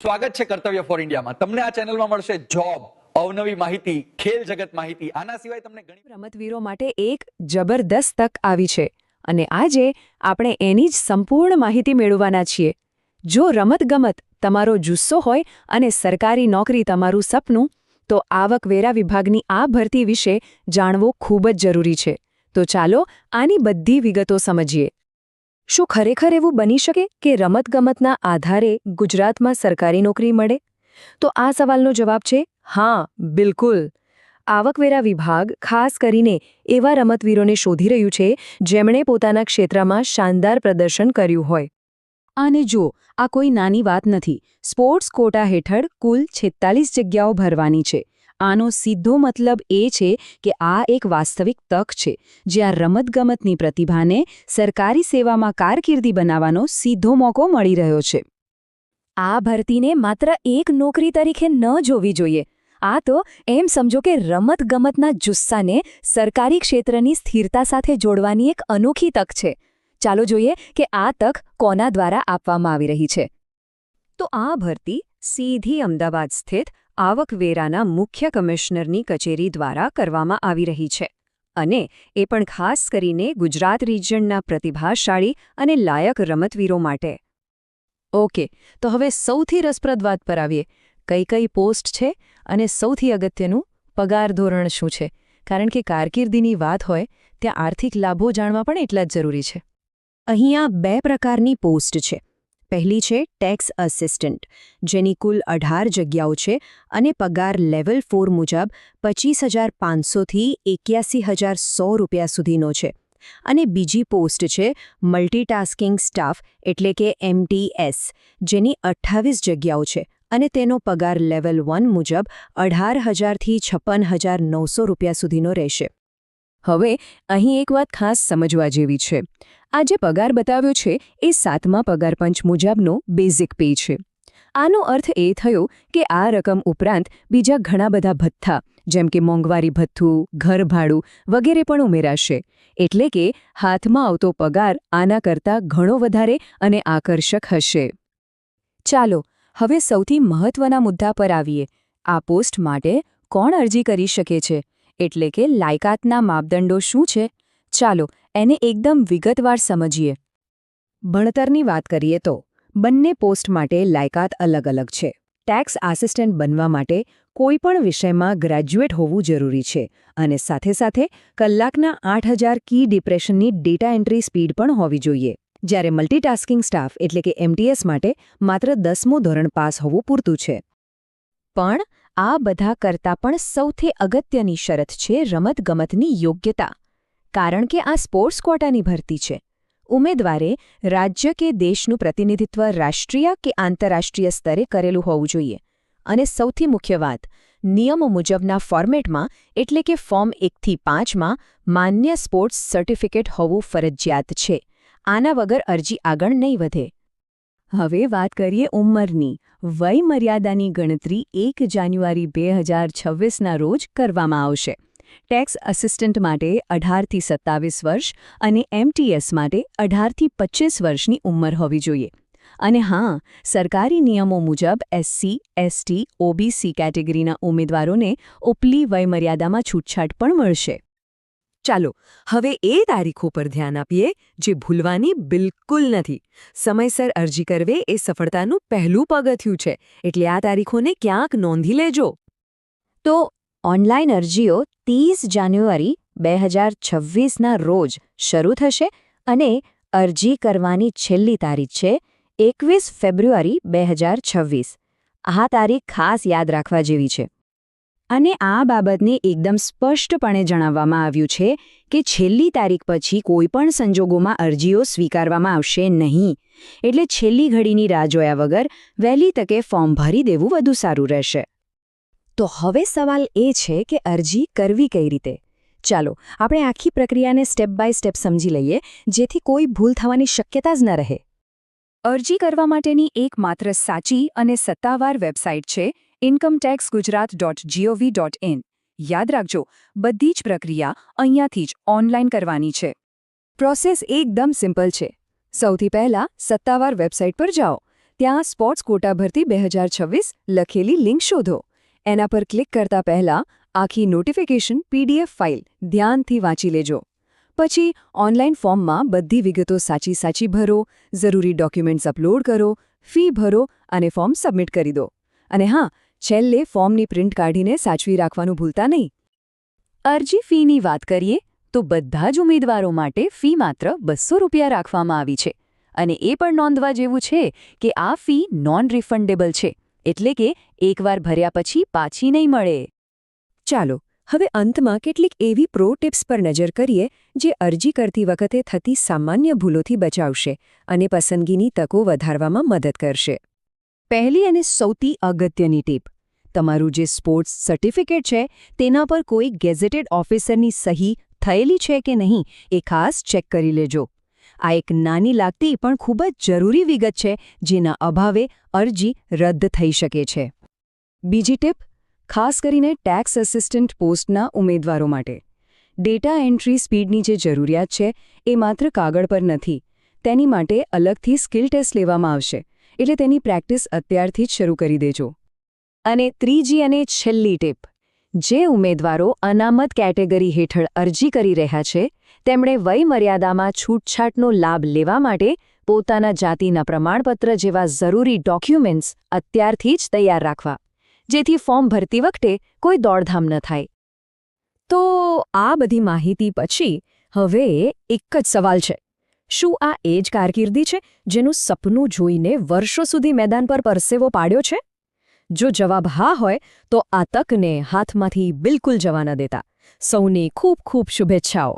સ્વાગત છે કર્તવ્ય ફોર ઇન્ડિયામાં। તમને આ ચેનલમાં મળશે જોબ, અવનવી માહિતી, ખેલ જગત માહિતી, આના સિવાય તમને ઘણી રમતવીરો માટે એક જબરદસ્ત તક આવી છે અને આજે આપણે એની જ સંપૂર્ણ માહિતી મેળવવાના છીએ। જો રમતગમત તમારો જુસ્સો હોય અને સરકારી નોકરી તમારું સપનું, તો આવકવેરા વિભાગની આ ભરતી વિશે જાણવું ખૂબ જ જરૂરી છે। તો ચાલો આની બધી વિગતો સમજીએ। શું ખરેખર એવું બની શકે કે રમતગમતના આધારે ગુજરાતમાં સરકારી નોકરી મળે? તો આ સવાલનો જવાબ છે હા, બિલકુલ। આવકવેરા વિભાગ ખાસ કરીને એવા રમતવીરોને શોધી રહ્યું છે જેમણે પોતાના ક્ષેત્રમાં શાનદાર પ્રદર્શન કર્યું હોય। અને જો આ કોઈ નાની વાત નથી। સ્પોર્ટ્સ કોટા હેઠળ કુલ 46 જગ્યાઓ ભરવાની છે। આનો સીધો મતલબ એ છે કે આ એક વાસ્તવિક તક છે જ્યાં રમતગમતની પ્રતિભાને સરકારી સેવામાં કારકિર્દી બનાવવાનો સીધો મોકો મળી રહ્યો છે। આ ભરતીને માત્ર એક નોકરી તરીકે ન જોવી જોઈએ। આ તો એમ સમજો કે રમતગમતના જુસ્સાને સરકારી ક્ષેત્રની સ્થિરતા સાથે જોડવાની એક અનોખી તક છે। ચાલો જોઈએ કે આ તક કોના દ્વારા આપવામાં આવી રહી છે। તો આ ભરતી સીધી અમદાવાદ સ્થિત આવકવેરાના મુખ્ય કમિશનરની કચેરી દ્વારા કરવામાં આવી રહી છે અને એ પણ ખાસ કરીને ગુજરાત રિજનના પ્રતિભાશાળી અને લાયક રમતવીરો માટે। ઓકે, તો હવે સૌથી રસપ્રદ વાત પર આવીએ। કઈ પોસ્ટ છે અને સૌથી અગત્યનું, પગાર ધોરણ શું છે? કારણ કે કારકિર્દીની વાત હોય ત્યાં આર્થિક લાભો જાણવા પણ એટલા જ જરૂરી છે। અહીંયા 2 પ્રકારની પોસ્ટ છે। પહેલી છે ટેક્સ અસિસ્ટન્ટ, જેની કુલ 18 જગ્યાઓ છે અને પગાર લેવલ 4 મુજબ 25,500 થી 81,100 રૂપિયા સુધીનો છે। અને બીજી પોસ્ટ છે મલ્ટીટાસ્કિંગ સ્ટાફ એટલે કે MTS, જેની 28 જગ્યાઓ છે અને તેનો પગાર લેવલ 1 મુજબ 18,000 થી 56,900 રૂપિયા સુધીનો રહેશે। હવે અહીં એક વાત ખાસ સમજવા જેવી છે। આ જે પગાર બતાવ્યો છે એ 7મા પગાર પંચ મુજબનો બેઝિક પે છે। આનો અર્થ એ થયો કે આ રકમ ઉપરાંત બીજા ઘણા બધા ભથ્થા જેમ કે મોંઘવારી ભથ્થું, ઘર ભાડું વગેરે પણ ઉમેરાશે। એટલે કે હાથમાં આવતો પગાર આના કરતાં ઘણો વધારે અને આકર્ષક હશે। ચાલો હવે સૌથી મહત્વના મુદ્દા પર આવીએ। આ પોસ્ટ માટે કોણ અરજી કરી શકે છે? એટલે કે લાયકાતના માપદંડો શું છે? ચાલો એને એકદમ વિગતવાર સમજીએ। ભણતરની વાત કરીએ તો બંને પોસ્ટ માટે લાયકાત અલગ-અલગ છે। ટેક્સ આસિસ્ટન્ટ બનવા માટે કોઈપણ વિષયમાં ગ્રેજ્યુએટ હોવું જરૂરી છે અને સાથે કલાકના 8,000 કી ડિપ્રેશનની ડેટા એન્ટ્રી સ્પીડ પણ હોવી જોઈએ। જ્યારે મલ્ટીટાસ્કિંગ સ્ટાફ એટલે કે MTS માટે માત્ર 10મું ધોરણ પાસ હોવું પૂરતું છે। પણ આ બધા કરતાં પણ સૌથી અગત્યની શરત છે રમતગમતની યોગ્યતા। કારણ કે આ સ્પોર્ટ્સ કોટાની ભરતી છે। ઉમેદવારે રાજ્ય કે દેશનું પ્રતિનિધિત્વ રાષ્ટ્રીય કે આંતરરાષ્ટ્રીય સ્તરે કરેલું હોવું જોઈએ। અને સૌથી મુખ્ય વાત, નિયમો મુજબના ફોર્મેટમાં એટલે કે ફોર્મ 1 થી 5માં માન્ય સ્પોર્ટ્સ સર્ટિફિકેટ હોવું ફરજિયાત છે। આના વગર અરજી આગળ નહીં વધે। હવે વાત કરીએ ઉંમરની। વય મર્યાદાની ગણતરી 1 જાન્યુઆરી 2026ના રોજ કરવામાં આવશે। ટેક્સ અસિસ્ટન્ટ માટે 18 થી 27 વર્ષ અને MTS માટે 18 થી 25 વર્ષની ઉંમર હોવી જોઈએ। અને હા, સરકારી નિયમો મુજબ SC, ST, OBC કેટેગરીના ઉમેદવારોને ઉપલી વયમર્યાદામાં છૂટછાટ પણ મળશે। ચાલો હવે એ તારીખો પર ધ્યાન આપીએ જે ભૂલવાની બિલકુલ નથી। સમયસર અરજી કરવી એ સફળતાનું પહેલું પગથિયું છે, એટલે આ તારીખોને ક્યાંક નોંધી લેજો। તો ઓનલાઈન અરજીઓ 30 જાન્યુઆરી 2026ના રોજ શરૂ થશે અને અરજી કરવાની છેલ્લી તારીખ છે 21 ફેબ્રુઆરી 2026। આ તારીખ ખાસ યાદ રાખવા જેવી છે। અને આ બાબતને એકદમ સ્પષ્ટપણે જણાવવામાં આવ્યું છે કે છેલ્લી તારીખ પછી કોઈપણ સંજોગોમાં અરજીઓ સ્વીકારવામાં આવશે નહીં। એટલે છેલ્લી ઘડીની રાહ જોયા વગર વહેલી તકે ફોર્મ ભરી દેવું વધુ સારું રહેશે। તો હવે સવાલ એ છે કે અરજી કરવી કઈ રીતે? ચાલો આપણે આખી પ્રક્રિયાને સ્ટેપ બાય સ્ટેપ સમજી લઈએ, જેથી કોઈ ભૂલ થવાની શક્યતા જ ન રહે। અરજી કરવા માટેની એકમાત્ર સાચી અને સત્તાવાર વેબસાઇટ છે incometaxgujarat.gov.in। યાદ રાખજો, બધી જ પ્રક્રિયા અહીંયાથી જ ઓનલાઈન કરવાની છે। પ્રોસેસ એકદમ સિમ્પલ છે। સૌથી પહેલા સત્તાવાર વેબસાઇટ પર જાઓ। ત્યાં સ્પોર્ટ્સ કોટા ભરતી 2026 લખેલી લિંક શોધો. એના પર ક્લિક કરતા પહેલા આખી નોટિફિકેશન PDF ફાઇલ ધ્યાનથી વાંચી લેજો. પછી ઓનલાઈન ફોર્મમાં બધી વિગતો સાચી ભરો, જરૂરી ડોક્યુમેન્ટ્સ અપલોડ કરો, ફી ભરો અને ફોર્મ સબમિટ કરી દો. અને હા, છેલ્લે ફોર્મની પ્રિન્ટ કાઢીને સાચવી રાખવાનું ભૂલતા નહીં. અરજી ફીની વાત કરીએ તો બધા જ ઉમેદવારો માટે ફી માત્ર ₹200 રાખવામાં આવી છે. અને એ પણ નોંધવા જેવું છે કે આ ફી નોન રિફંડેબલ છે, એટલે કે એકવાર ભર્યા પછી પાછી નહીં મળે. ચાલો હવે અંતમાં કેટલીક એવી પ્રો ટિપ્સ પર નજર કરીએ જે અરજી કરતી વખતે થતી સામાન્ય ભૂલોથી બચાવશે અને પસંદગીની તકો વધારવામાં મદદ કરશે. પહેલી અને સૌથી અગત્યની ટીપ, તમારું જે સ્પોર્ટ્સ સર્ટિફિકેટ છે તેના પર કોઈ ગેઝેટેડ ઓફિસરની સહી થયેલી છે કે નહીં એ ખાસ ચેક કરી લેજો. આ એક નાની લાગતી પણ ખૂબ જ જરૂરી વિગત છે, જેના અભાવે અરજી રદ થઈ શકે છે. બીજી ટીપ, ખાસ કરીને ટેક્સ અસિસ્ટન્ટ પોસ્ટના ઉમેદવારો માટે. ડેટા એન્ટ્રી સ્પીડની જે જરૂરિયાત છે એ માત્ર કાગળ પર નથી. તેની માટે અલગથી સ્કિલ ટેસ્ટ લેવામાં આવશે, એટલે તેની પ્રેક્ટિસ અત્યારથી જ શરૂ કરી દેજો. અને ત્રીજી અને છેલ્લી ટીપ, જે ઉમેદવારો અનામત કેટેગરી હેઠળ અરજી કરી રહ્યા છે તેમણે વયમર્યાદામાં છૂટછાટનો લાભ લેવા માટે પોતાના જાતિના પ્રમાણપત્ર જેવા જરૂરી ડોક્યુમેન્ટ્સ અત્યારથી જ તૈયાર રાખવા, જેથી ફોર્મ ભરતી વખતે કોઈ દોડધામ ન થાય. તો આ બધી માહિતી પછી હવે એક જ સવાલ છે, શું આ એ જ કારકિર્દી છે જેનું સપનું જોઈને વર્ષો સુધી મેદાન પર પરસેવો પાડ્યો છે? જો જવાબ હા હોય તો આ તકને હાથમાંથી બિલકુલ જવા ન દેતા. સૌને ખૂબ ખૂબ શુભેચ્છાઓ.